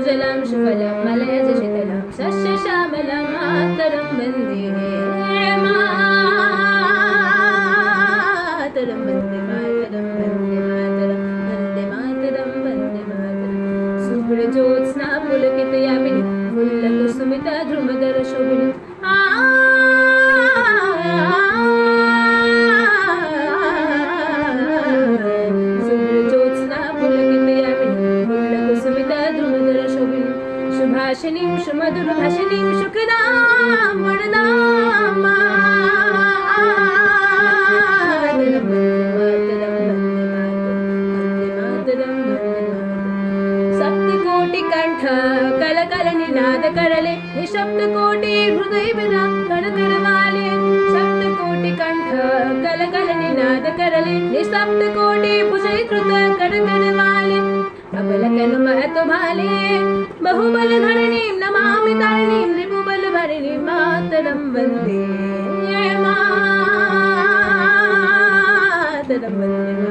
सुजलां सुफलां मलयज शीतलां सस्यश्यामलां मातरं वन्दे मातरं वन्दे मातरं वन्दे मातरं वन्दे मातरं वन्दे मातरं शुभ्रज्योत्स्ना पुलकितयामिनी फुल्लकुसुमिता ध्रुमदर शोभिनी शुभाशिनीं सुमधुरभाषिणीं सुखदां वरदां मातरं सप्तकोटिकण्ठ कलकलनिनाद करले निःशब्दकोटि हृदय विराम कणकणवाले सप्तकोटिकण्ठ कलकलनिनाद करले निःशब्दकोटि भुजैधृत कणकणवाले अबलकनुमत भाले बहुबल धरणीं नमामि तारिणीं रिपुबल भरिणीं मातरं वन्दे मातरं वन्दे